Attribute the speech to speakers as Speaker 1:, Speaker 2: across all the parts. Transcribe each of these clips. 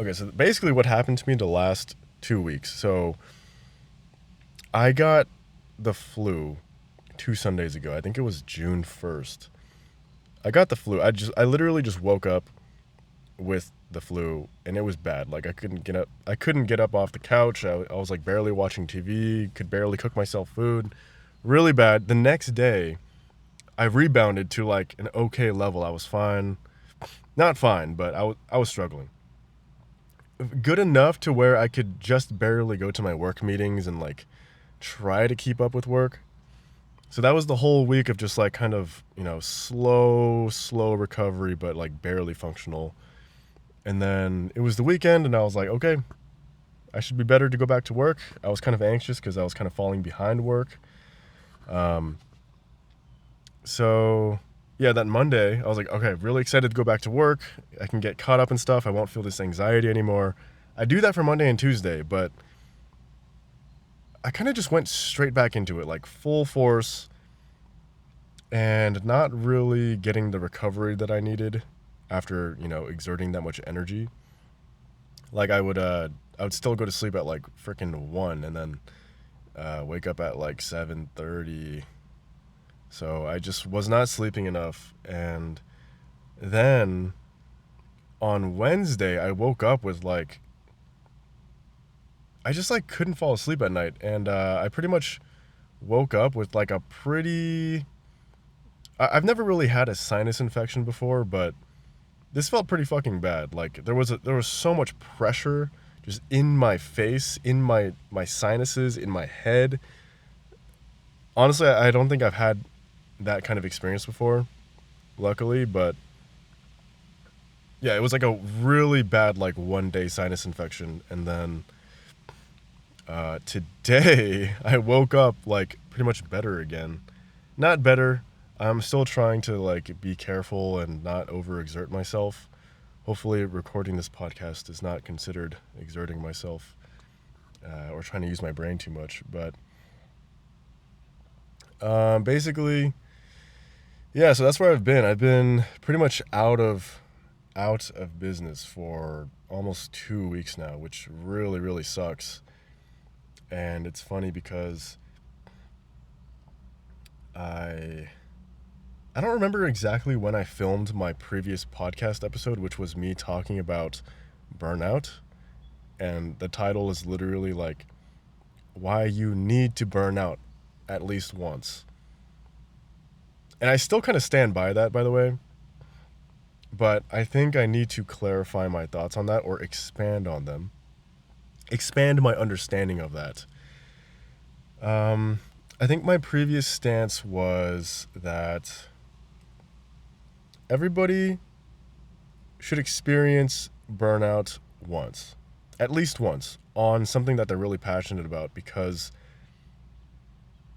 Speaker 1: Okay, so basically what happened to me the last 2 weeks. So I got the flu 2 Sundays ago. I think it was June 1st. I got the flu. I literally just woke up with the flu and it was bad. Like I couldn't get up. I couldn't get up off the couch. I was like barely watching TV, could barely cook myself food. Really bad. The next day, I rebounded to like an okay level. I was fine. Not fine, but I was struggling. Good enough to where I could just barely go to my work meetings and like try to keep up with work. So that was the whole week of just like kind of, slow recovery, but like barely functional. And then it was the weekend and I was like, okay, I should be better to go back to work. I was kind of anxious because I was kind of falling behind work. Um, so yeah, that Monday I was like, okay, really excited to go back to work. I can get caught up and stuff. I won't feel this anxiety anymore. I do that for Monday and Tuesday, but I kind of just went straight back into it, like full force, and not really getting the recovery that I needed after, exerting that much energy. Like I would still go to sleep at like freaking 1 and then wake up at like 7:30. So I just was not sleeping enough. And then on Wednesday, I woke up with like I just like couldn't fall asleep at night, and I pretty much woke up with like a pretty. I've never really had a sinus infection before, but this felt pretty fucking bad. Like there was so much pressure just in my face, in my sinuses, in my head. Honestly, I don't think I've had that kind of experience before, luckily, but yeah, it was like a really bad like 1 day sinus infection, and then today I woke up like pretty much better again. Not better. I'm still trying to like be careful and not overexert myself. Hopefully, recording this podcast is not considered exerting myself or trying to use my brain too much. But basically, yeah. So that's where I've been. I've been pretty much out of business for almost 2 weeks now, which really sucks. And it's funny because I I don't remember exactly when I filmed my previous podcast episode, which was me talking about burnout. And the title is literally like why you need to burn out at least once. And I still kind of stand by that, by the way. But I think I need to clarify my thoughts on that or expand on them. Expand my understanding of that. I think my previous stance was that everybody should experience burnout once, at least once, on something that they're really passionate about. Because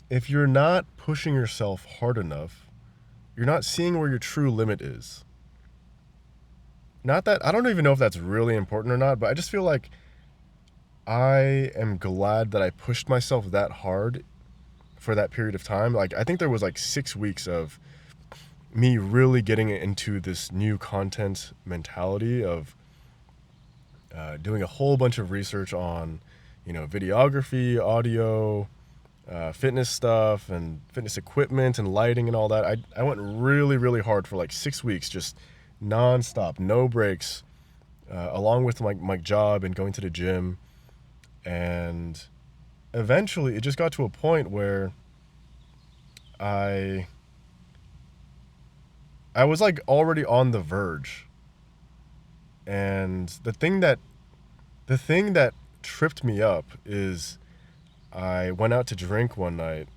Speaker 1: if you're not pushing yourself hard enough, you're not seeing where your true limit is. Not that, I don't even know if that's really important or not, but I just feel like I am glad that I pushed myself that hard for that period of time. Like, I think there was like 6 weeks of me really getting into this new content mentality of doing a whole bunch of research on, videography, audio, fitness stuff, and fitness equipment and lighting and all that. I went really hard for like 6 weeks, just nonstop, no breaks, along with my job and going to the gym. And eventually it just got to a point where I was like already on the verge. And the thing that tripped me up is I went out to drink one night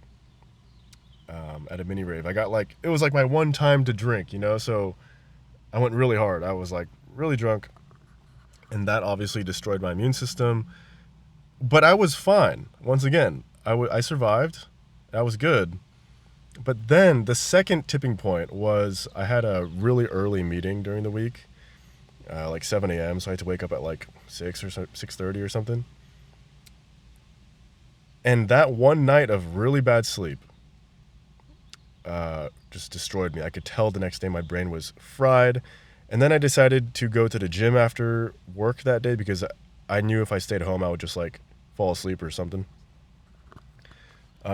Speaker 1: at a mini rave. I got like it was like my one time to drink, so I went really hard. I was like really drunk, and that obviously destroyed my immune system. But I was fine. Once again, I survived. I was good. But then the second tipping point was I had a really early meeting during the week, like 7 a.m. So I had to wake up at like 6 or 6:30 or something. And that one night of really bad sleep just destroyed me. I could tell the next day my brain was fried, And then I decided to go to the gym after work that day because I knew if I stayed home, I would just like fall asleep or something.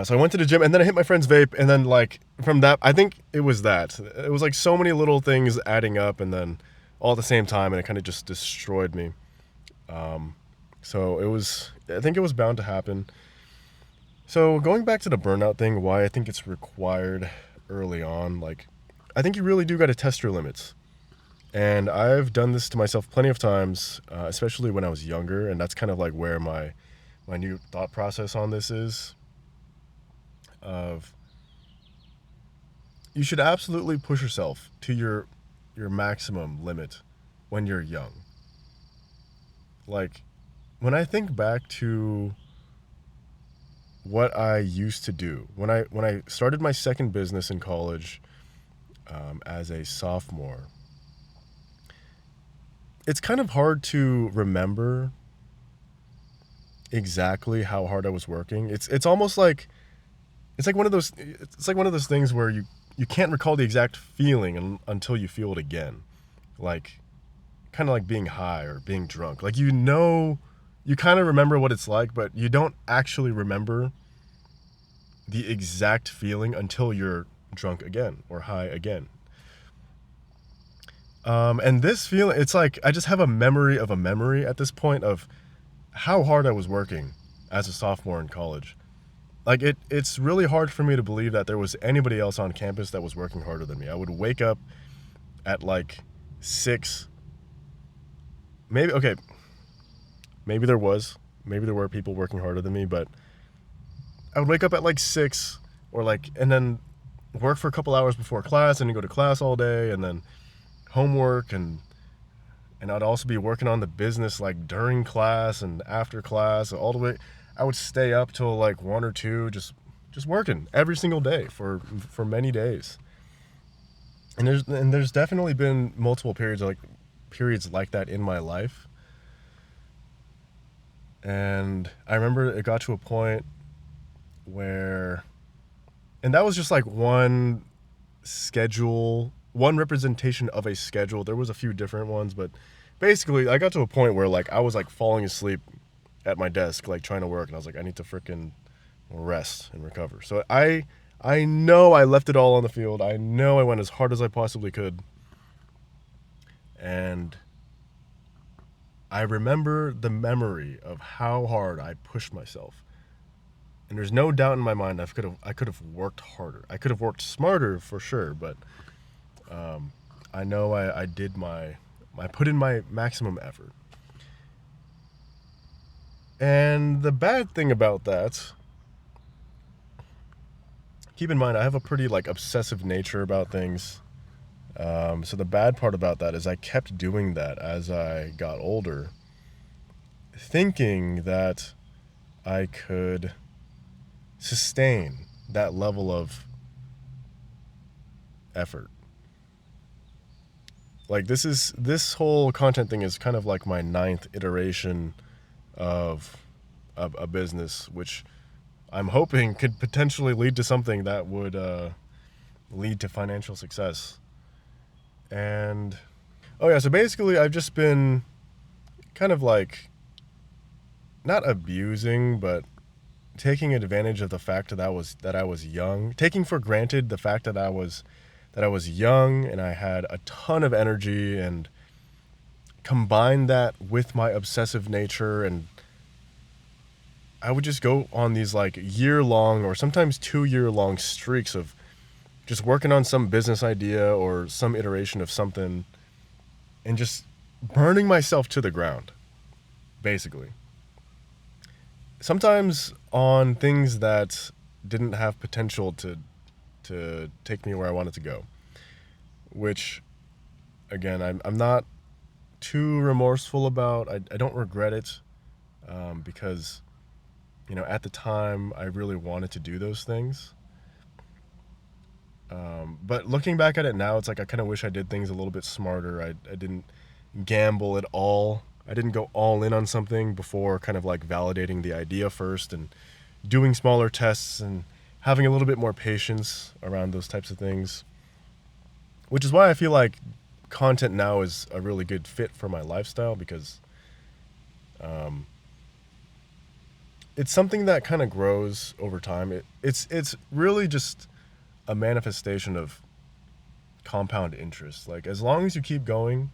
Speaker 1: So I went to the gym and then I hit my friend's vape. And then, like, from that, I think it was that. It was like so many little things adding up and then all at the same time. And it kind of just destroyed me. So I think it was bound to happen. So going back to the burnout thing, why I think it's required early on, like, I think you really do got to test your limits. And I've done this to myself plenty of times, especially when I was younger. And that's kind of like where my new thought process on this is of you should absolutely push yourself to your maximum limit when you're young. Like, when I think back to what I used to do when I started my second business in college, as a sophomore, it's kind of hard to remember exactly how hard I was working. It's almost like it's like one of those things where you can't recall the exact feeling until you feel it again, like kind of like being high or being drunk. Like, you kind of remember what it's like, but you don't actually remember the exact feeling until you're drunk again or high again. And this feeling, it's like I just have a memory of a memory at this point of how hard I was working as a sophomore in college. Like, it's really hard for me to believe that there was anybody else on campus that was working harder than me. I would wake up at like 6. Maybe, okay, maybe there were people working harder than me, but I would wake up at like 6 or like, and then work for a couple hours before class and then go to class all day and then homework and I'd also be working on the business like during class and after class all the way. I would stay up till like 1 or 2 just working every single day for many days. And there's definitely been multiple periods like that in my life. And I remember it got to a point where, and that was just like one representation of a schedule. There was a few different ones, but basically I got to a point where like I was like falling asleep at my desk, like trying to work, and I was like, I need to freaking rest and recover. So I know I left it all on the field. I know I went as hard as I possibly could. And I remember the memory of how hard I pushed myself. And there's no doubt in my mind I could have worked harder. I could have worked smarter for sure, but I know I did I put in my maximum effort. And the bad thing about that, keep in mind I have a pretty like obsessive nature about things. So the bad part about that is I kept doing that as I got older, thinking that I could sustain that level of effort. Like, this whole content thing is kind of like my ninth iteration of a business, which I'm hoping could potentially lead to something that would lead to financial success. And oh yeah, so basically I've just been kind of like not abusing, but taking advantage of the fact that I was young, taking for granted the fact that I was young and I had a ton of energy, and combine that with my obsessive nature, and I would just go on these like year-long or sometimes 2-year-long streaks of just working on some business idea or some iteration of something and just burning myself to the ground, basically. Sometimes on things that didn't have potential to take me where I wanted to go, which, again, I'm not too remorseful about. I don't regret it, because, at the time I really wanted to do those things. But looking back at it now, it's like I kind of wish I did things a little bit smarter. I didn't gamble at all. I didn't go all in on something before kind of like validating the idea first and doing smaller tests and having a little bit more patience around those types of things. Which is why I feel like content now is a really good fit for my lifestyle because it's something that kind of grows over time. It's really just a manifestation of compound interest. Like as long as you keep going,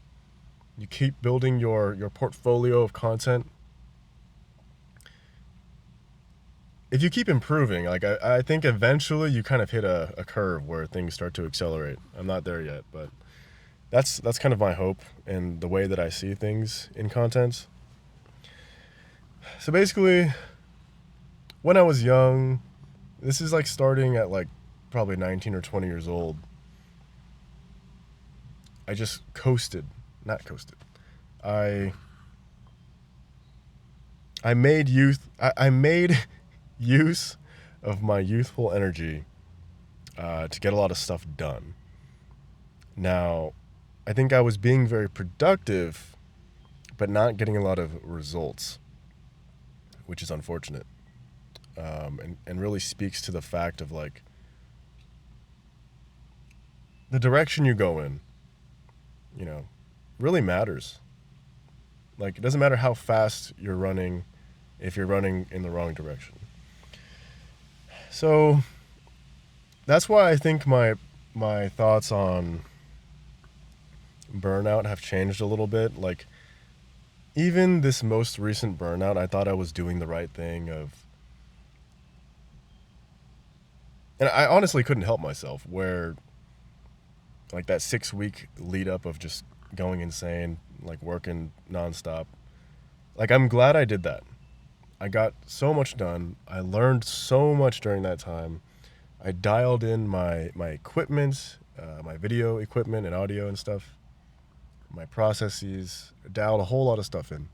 Speaker 1: you keep building your portfolio of content. If you keep improving, like I think eventually you kind of hit a curve where things start to accelerate. I'm not there yet, but that's kind of my hope and the way that I see things in content. So basically, when I was young, this is like starting at like probably 19 or 20 years old. I just not coasted. I made I made use of my youthful energy to get a lot of stuff done. Now, I think I was being very productive, but not getting a lot of results, which is unfortunate, and really speaks to the fact of like the direction you go in, really matters. Like it doesn't matter how fast you're running if you're running in the wrong direction. So that's why I think my thoughts on burnout have changed a little bit. Like even this most recent burnout, I thought I was doing the right thing and I honestly couldn't help myself where like that 6-week lead up of just going insane, like working nonstop. Like I'm glad I did that. I got so much done. I learned so much during that time. I dialed in my equipment, my video equipment and audio and stuff, my processes, dialed a whole lot of stuff in.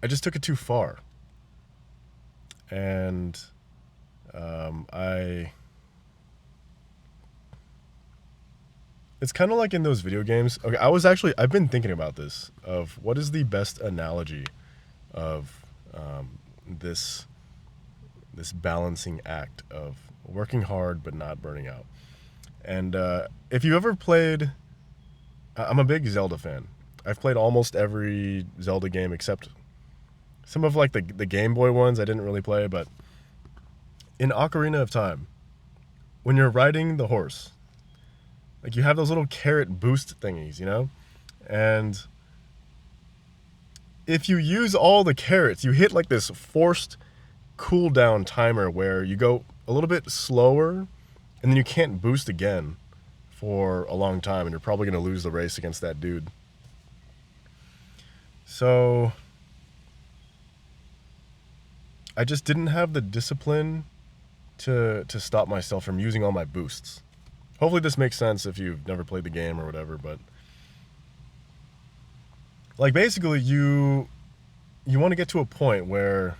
Speaker 1: I just took it too far. And it's kind of like in those video games. Okay, I've been thinking about this, of what is the best analogy of this balancing act of working hard but not burning out. And if you ever played, I'm a big Zelda fan. I've played almost every Zelda game except some of like the Game Boy ones I didn't really play, but in Ocarina of Time, when you're riding the horse, like you have those little carrot boost thingies, and if you use all the carrots, you hit like this forced cooldown timer where you go a little bit slower and then you can't boost again for a long time, and you're probably going to lose the race against that dude. So I just didn't have the discipline to stop myself from using all my boosts. Hopefully this makes sense if you've never played the game or whatever, but like basically you want to get to a point where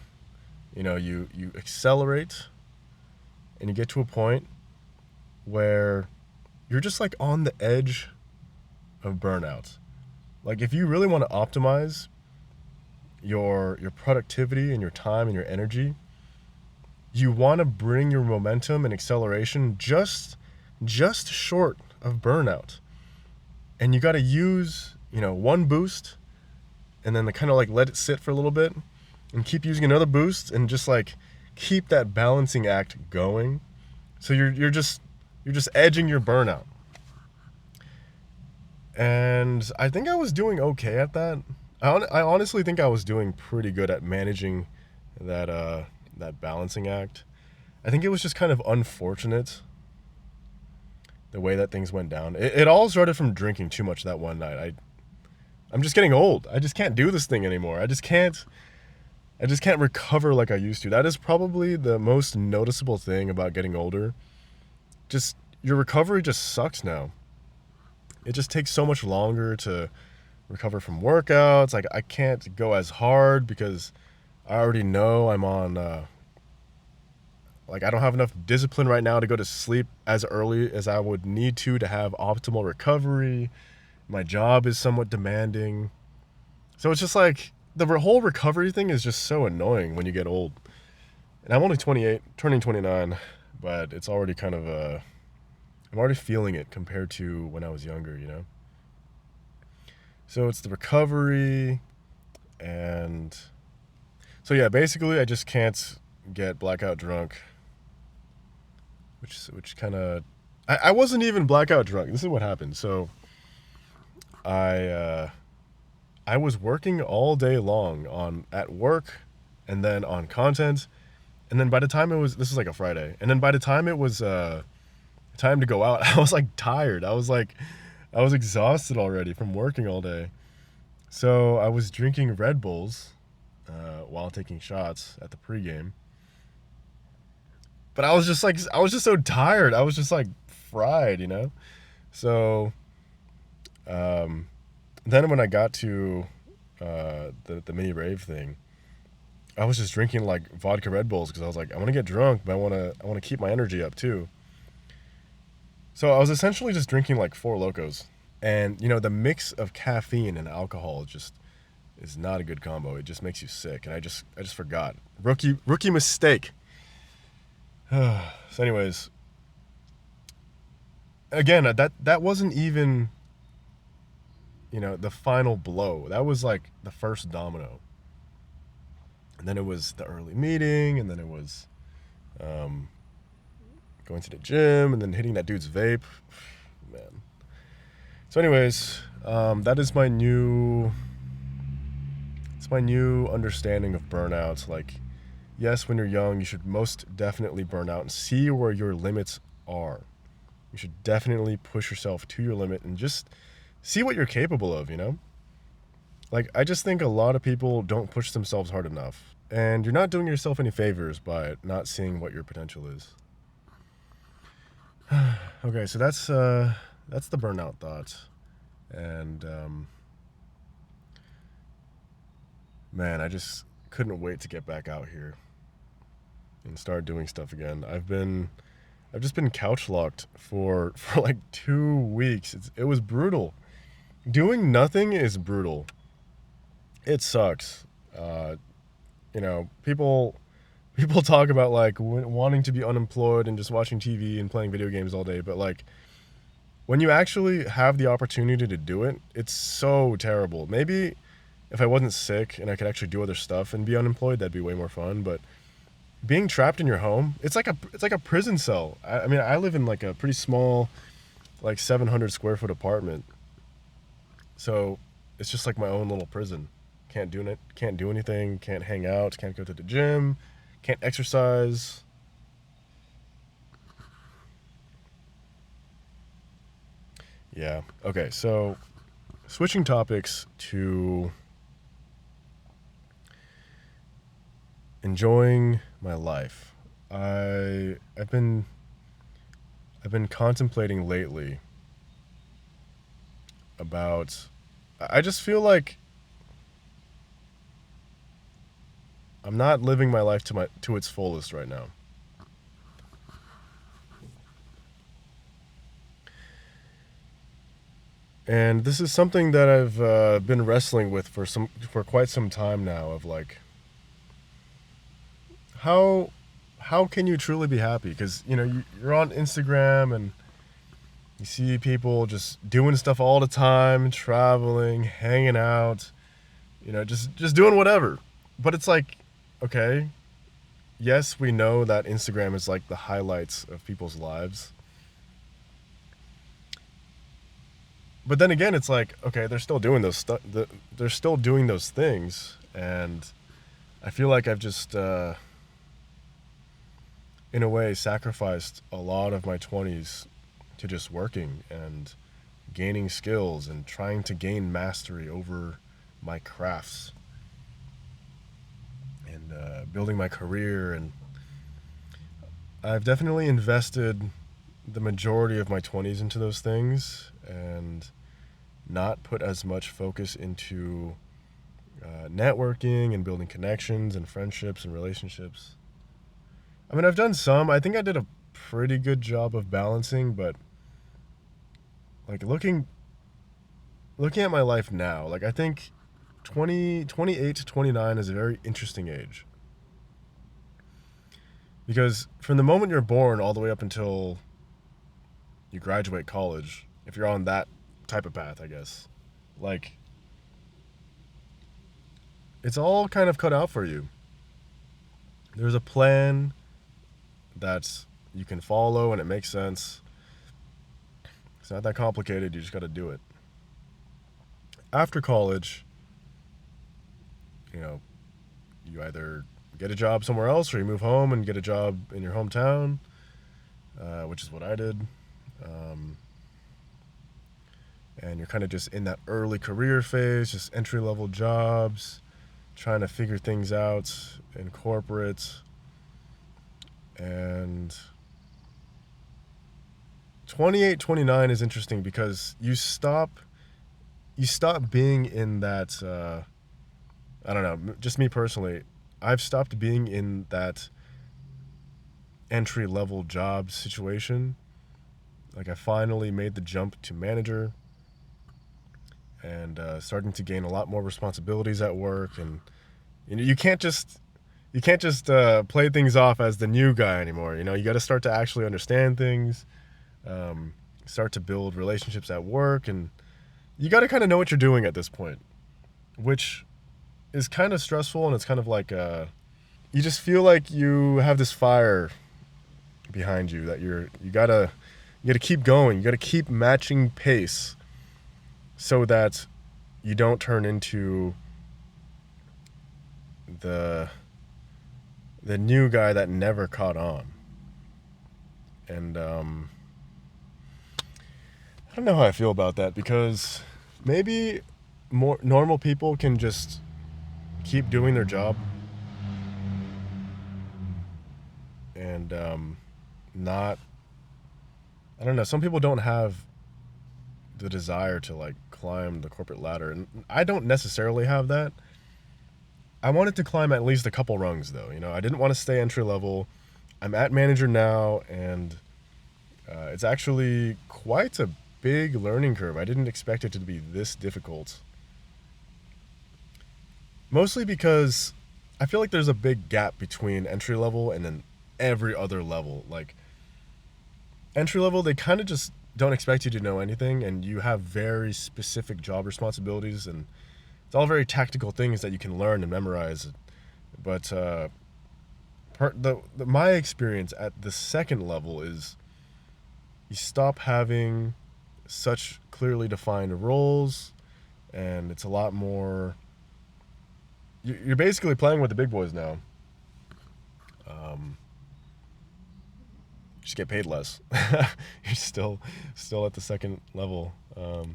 Speaker 1: you accelerate and you get to a point where you're just like on the edge of burnout. Like if you really want to optimize your productivity and your time and your energy, you want to bring your momentum and acceleration just short of burnout. And you got to use, one boost and then kind of like let it sit for a little bit and keep using another boost and just like keep that balancing act going. So you're just edging your burnout. And I think I was doing okay at that. I honestly think I was doing pretty good at managing that balancing act. I think it was just kind of unfortunate the way that things went down. It all started from drinking too much that one night. I'm just getting old. I just can't do this thing anymore. I just can't recover like I used to. That is probably the most noticeable thing about getting older. Just your recovery just sucks now. It just takes so much longer to recover from workouts. Like I can't go as hard because I already know I'm on like I don't have enough discipline right now to go to sleep as early as I would need to have optimal recovery. My job is somewhat demanding. So it's just like the whole recovery thing is just so annoying when you get old. And I'm only 28, turning 29, but it's already kind of I'm already feeling it compared to when I was younger, you know? So it's the recovery, and so yeah, basically I just can't get blackout drunk, which kind of I wasn't even blackout drunk. This is what happened. So I I was working all day long on at work and then on content, and then by the time it was, this is like a Friday, and then by the time it was time to go out, I was like tired. I was exhausted already from working all day. So I was drinking Red Bulls while taking shots at the pregame. But I was just so tired. I was just like fried, you know? So then when I got to the mini rave thing, I was just drinking like vodka Red Bulls because I was like, I want to get drunk, but I want to keep my energy up too. So I was essentially just drinking like Four Locos, and you know the mix of caffeine and alcohol just is not a good combo. It just makes you sick, and I just forgot. Rookie mistake. So anyways, again, that wasn't even, you know, the final blow. That was like the first domino. And then it was the early meeting, and then it was going to the gym, and then hitting that dude's vape. Man. So anyways, that is my new, it's my new understanding of burnout. Like, yes, when you're young, you should most definitely burn out and see where your limits are. You should definitely push yourself to your limit and just see what you're capable of, you know? Like, I just think a lot of people don't push themselves hard enough. And you're not doing yourself any favors by not seeing what your potential is. Okay, so that's the burnout thought. And man, I just couldn't wait to get back out here and start doing stuff again. I've just been couch locked for like 2 weeks. It was brutal. Doing nothing is brutal. It sucks. You know, people talk about like wanting to be unemployed and just watching TV and playing video games all day, but like when you actually have the opportunity to do it, it's so terrible. Maybe if I wasn't sick and I could actually do other stuff and be unemployed, that'd be way more fun, but being trapped in your home, it's like a prison cell. I mean, I live in like a pretty small, like 700 square foot apartment. So it's just like my own little prison. Can't do anything, can't hang out, can't go to the gym, can't exercise. Yeah. Okay, so switching topics to enjoying my life. I've been contemplating lately about, I just feel like I'm not living my life to its fullest right now. And this is something that I've been wrestling with for quite some time now. Of like, how can you truly be happy? Because you know you're on Instagram and you see people just doing stuff all the time, traveling, hanging out, you know, just doing whatever. But it's like, okay, yes, we know that Instagram is like the highlights of people's lives. But then again, it's like, okay, they're still doing they're still doing those things, and I feel like I've just, in a way, sacrificed a lot of my 20s to just working and gaining skills and trying to gain mastery over my crafts and building my career. And I've definitely invested the majority of my 20s into those things and not put as much focus into networking and building connections and friendships and relationships. I mean, I've done some. I think I did a pretty good job of balancing, but like looking at my life now, like I think 28 to 29 is a very interesting age. Because from the moment you're born all the way up until you graduate college, if you're on that type of path, I guess, like, it's all kind of cut out for you. There's a plan that you can follow and it makes sense. It's not that complicated. You just got to do it. After college, you know, you either get a job somewhere else or you move home and get a job in your hometown, which is what I did. Um, and you're kind of just in that early career phase, just entry level jobs, trying to figure things out in corporate. And 28, 29 is interesting because you stop being in that I don't know, just me personally, I've stopped being in that entry level job situation. Like, I finally made the jump to manager and starting to gain a lot more responsibilities at work. And you can't just play things off as the new guy anymore. You got to start to actually understand things, start to build relationships at work, and you got to kind of know what you're doing at this point, which is kind of stressful. And it's kind of like you just feel like you have this fire behind you that you gotta keep going. You gotta keep matching pace so that you don't turn into the the new guy that never caught on. And I don't know how I feel about that, because maybe more normal people can just keep doing their job and not, I don't know, some people don't have the desire to like climb the corporate ladder, and I don't necessarily have that. I wanted to climb at least a couple rungs though. I didn't want to stay entry level. I'm at manager now, and it's actually quite a big learning curve. I didn't expect it to be this difficult. Mostly because I feel like there's a big gap between entry level and then every other level. Like, entry level, they kind of just don't expect you to know anything, and you have very specific job responsibilities, and it's all very tactical things that you can learn and memorize. But my experience at the second level is you stop having such clearly defined roles, and it's a lot more. You're basically playing with the big boys now. Um, just get paid less. You're still at the second level. But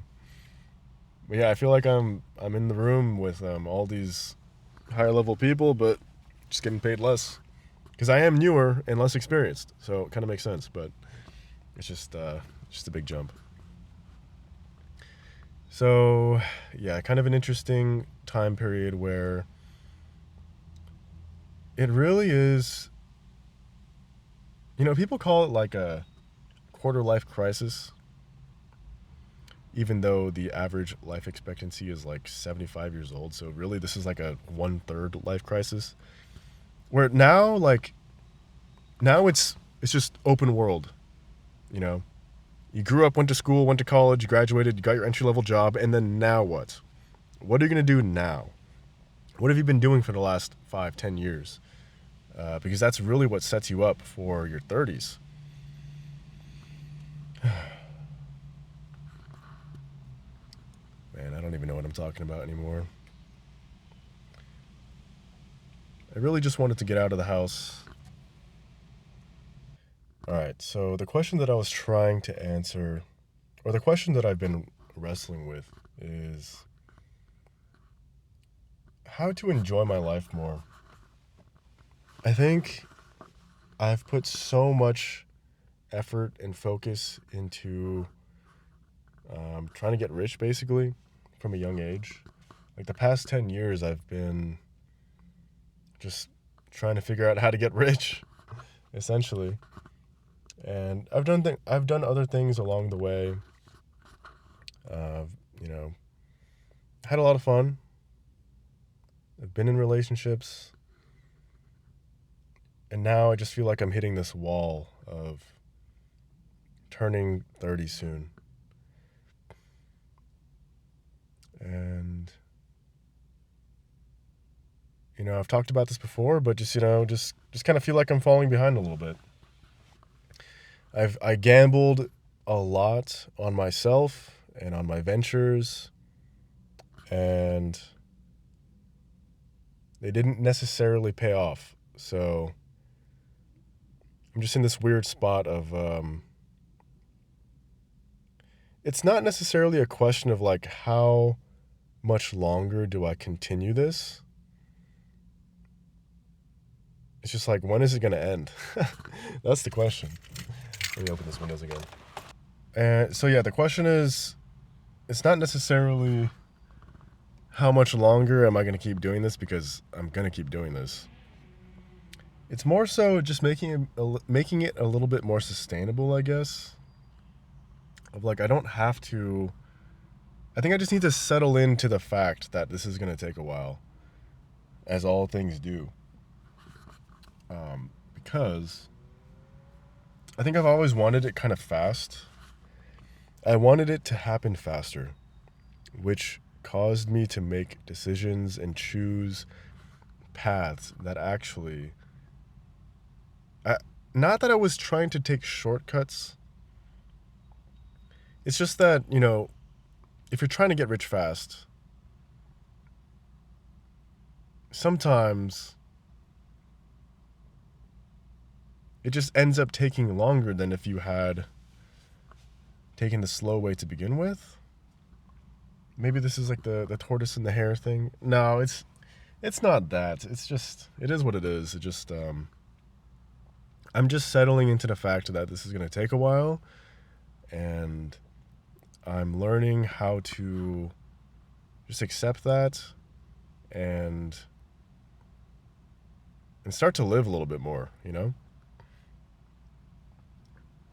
Speaker 1: yeah, I feel like I'm in the room with all these higher level people, but just getting paid less because I am newer and less experienced. So it kind of makes sense, but it's just a big jump. So yeah, kind of an interesting time period where it really is. People call it like a quarter life crisis, even though the average life expectancy is like 75 years old. So really, this is like a 1/3 life crisis. Where now it's just open world. You know, you grew up, went to school, went to college, you graduated, you got your entry level job, and then now what? What are you gonna do now? What have you been doing for the last 5, 10 years? Because that's really what sets you up for your 30s. Man, I don't even know what I'm talking about anymore. I really just wanted to get out of the house. All right, so the question that I was trying to answer, or the question that I've been wrestling with, is how to enjoy my life more. I think I've put so much effort and focus into trying to get rich, basically, from a young age. Like, the past 10 years, I've been just trying to figure out how to get rich, essentially. And I've done other things along the way. Uh, you know, had a lot of fun. I've been in relationships, and now I just feel like I'm hitting this wall of turning 30 soon. And, I've talked about this before, but just kind of feel like I'm falling behind a little bit. I gambled a lot on myself and on my ventures, and they didn't necessarily pay off. So I'm just in this weird spot of it's not necessarily a question of like how much longer do I continue this? It's just like, when is it going to end? That's the question. Let me open this windows again. And so, yeah, the question is, it's not necessarily how much longer am I going to keep doing this, because I'm going to keep doing this. It's more so just making it a little bit more sustainable, I guess. Of like, I don't have to. I think I just need to settle into the fact that this is going to take a while, as all things do. Because I think I've always wanted it kind of fast. I wanted it to happen faster, which caused me to make decisions and choose paths that actually. Not that I was trying to take shortcuts. It's just that, if you're trying to get rich fast, sometimes it just ends up taking longer than if you had taken the slow way to begin with. Maybe this is like the tortoise and the hare thing. No, it's not that. It's just, it is what it is. It just, I'm just settling into the fact that this is going to take a while, and I'm learning how to just accept that and start to live a little bit more,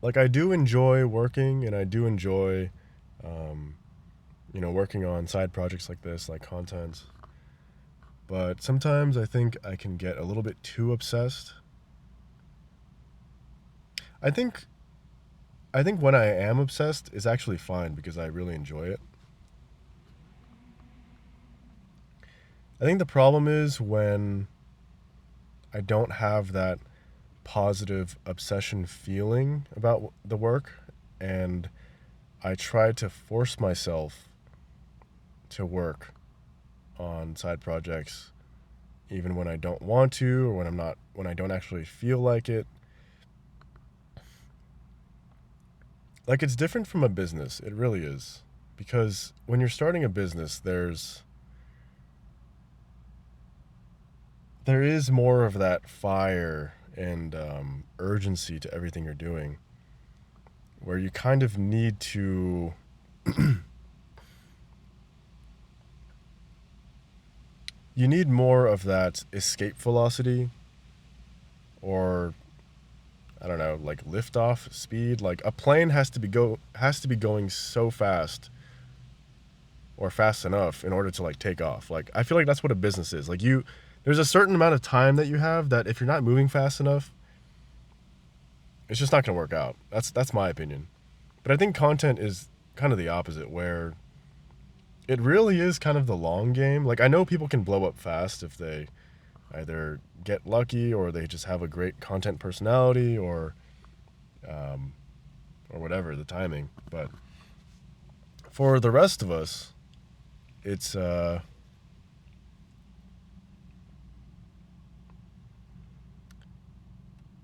Speaker 1: Like, I do enjoy working, and I do enjoy, working on side projects like this, like content. But sometimes I think I can get a little bit too obsessed. I think when I am obsessed is actually fine, because I really enjoy it. I think the problem is when I don't have that positive obsession feeling about the work, and I try to force myself to work on side projects even when I don't want to, or when I don't actually feel like it. Like, it's different from a business. It really is. Because when you're starting a business, there is more of that fire and urgency to everything you're doing, where you kind of need to you need more of that escape velocity, or I don't know, like liftoff speed. Like, a plane has to be going so fast, or fast enough, in order to like take off. Like, I feel like that's what a business is. Like, there's a certain amount of time that you have that if you're not moving fast enough, it's just not going to work out. That's my opinion. But I think content is kind of the opposite, where it really is kind of the long game. Like, I know people can blow up fast if they either get lucky, or they just have a great content personality, or whatever, the timing. But for the rest of us, it's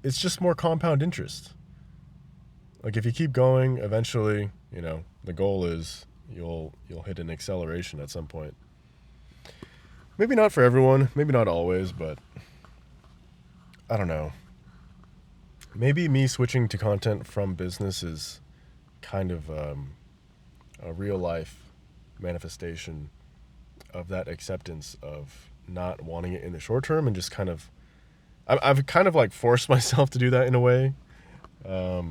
Speaker 1: just more compound interest. Like, if you keep going, eventually, the goal is you'll hit an acceleration at some point. Maybe not for everyone, maybe not always, but I don't know. Maybe me switching to content from business is kind of a real life manifestation of that acceptance of not wanting it in the short term, and just kind of I've kind of like forced myself to do that in a way. I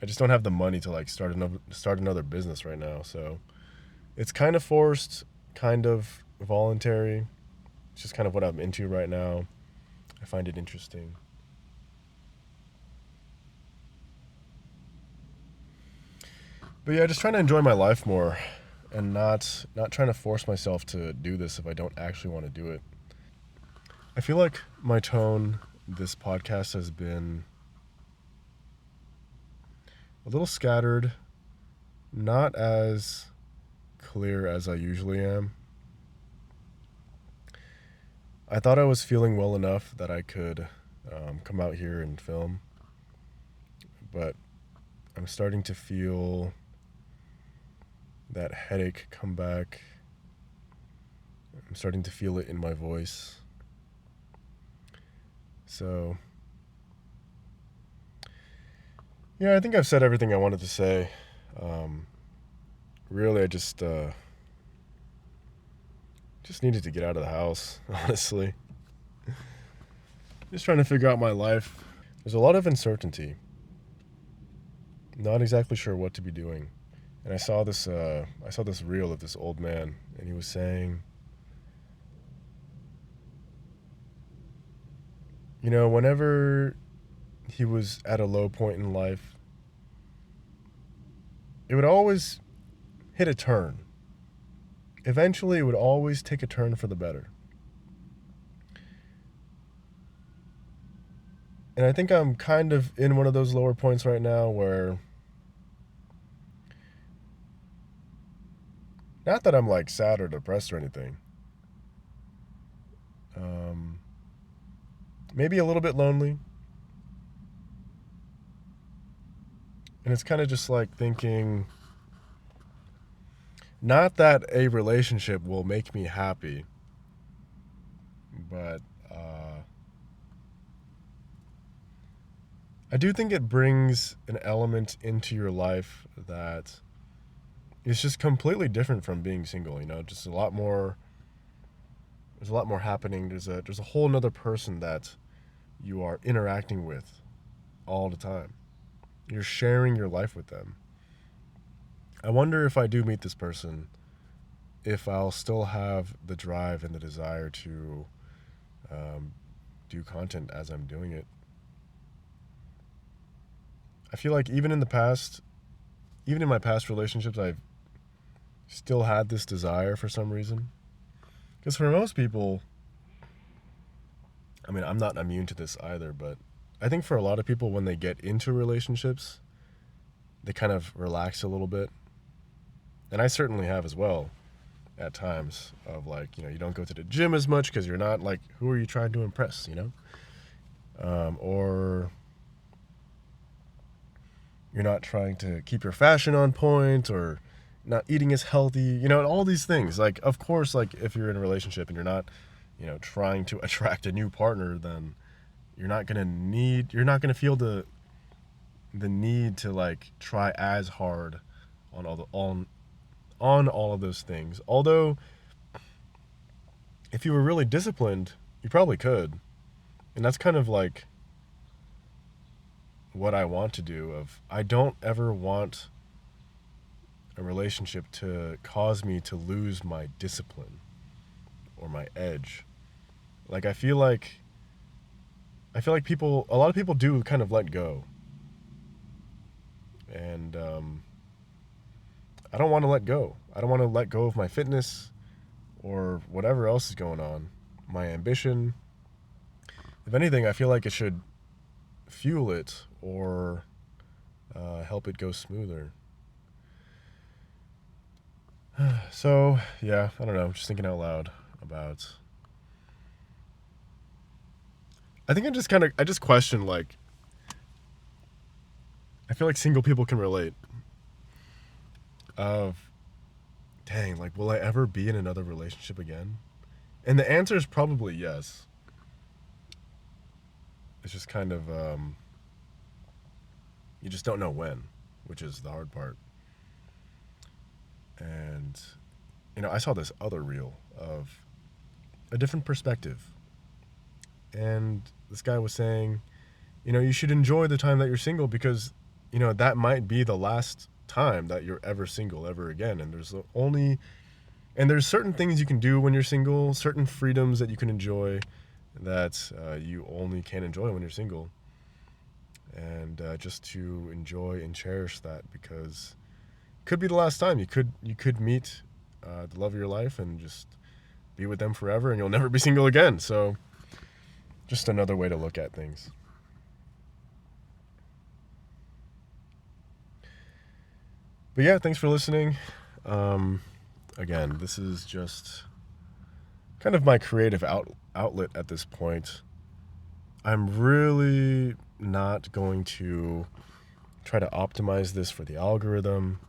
Speaker 1: just don't have the money to like start another business right now, so it's kind of forced, kind of voluntary. It's just kind of what I'm into right now. I find it interesting. But yeah, just trying to enjoy my life more and not trying to force myself to do this if I don't actually want to do it. I feel like my tone this podcast has been a little scattered, not as clear as I usually am. I thought I was feeling well enough that I could come out here and film, but I'm starting to feel that headache come back. I'm starting to feel it in my voice. So, yeah, I think I've said everything I wanted to say. Really, I just needed to get out of the house, honestly. Just trying to figure out my life. There's a lot of uncertainty. Not exactly sure what to be doing. And I saw this reel of this old man, and he was saying, whenever he was at a low point in life, it would always hit a turn. Eventually, it would always take a turn for the better. And I think I'm kind of in one of those lower points right now where, not that I'm like sad or depressed or anything, maybe a little bit lonely. And it's kind of just like thinking, not that a relationship will make me happy, but I do think it brings an element into your life that is just completely different from being single. Just a lot more. There's a lot more happening. There's a whole nother person that you are interacting with all the time. You're sharing your life with them. I wonder if I do meet this person, if I'll still have the drive and the desire to do content as I'm doing it. I feel like even in my past relationships, I've still had this desire for some reason. Because for most people, I mean, I'm not immune to this either, but I think for a lot of people, when they get into relationships, they kind of relax a little bit. And I certainly have as well at times of like, you don't go to the gym as much because you're not like, who are you trying to impress, or you're not trying to keep your fashion on point or not eating as healthy, all these things. Like, of course, like if you're in a relationship and you're not, trying to attract a new partner, then you're not going to feel the need to like try as hard on all of those things. Although if you were really disciplined, you probably could. And that's kind of like what I want to do. I don't ever want a relationship to cause me to lose my discipline or my edge. Like I feel like a lot of people do kind of let go. And I don't want to let go. I don't want to let go of my fitness or whatever else is going on, my ambition. If anything, I feel like it should fuel it or help it go smoother. So, yeah, I don't know. Just thinking out loud about. I think I just question, like, I feel like single people can relate. Of, dang, like, will I ever be in another relationship again? And the answer is probably yes. It's just kind of, you just don't know when, which is the hard part. And, I saw this other reel of a different perspective. And this guy was saying, you should enjoy the time that you're single because, that might be the last time that you're ever single ever again. And there's certain things you can do when you're single, certain freedoms that you can enjoy that you only can enjoy when you're single. And just to enjoy and cherish that because could be the last time. You could meet the love of your life and just be with them forever, and you'll never be single again. So just another way to look at things. But yeah, thanks for listening. Again, this is just kind of my creative outlet at this point. I'm really not going to try to optimize this for the algorithm.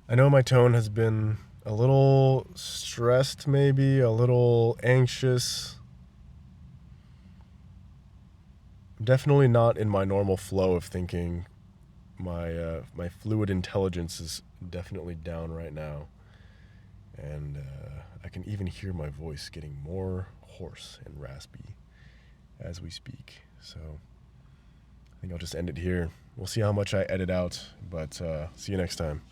Speaker 1: I know my tone has been a little stressed, maybe a little anxious. I'm definitely not in my normal flow of thinking. My fluid intelligence is definitely down right now, and I can even hear my voice getting more hoarse and raspy as we speak. So I think I'll just end it here. We'll see how much I edit out, but see you next time.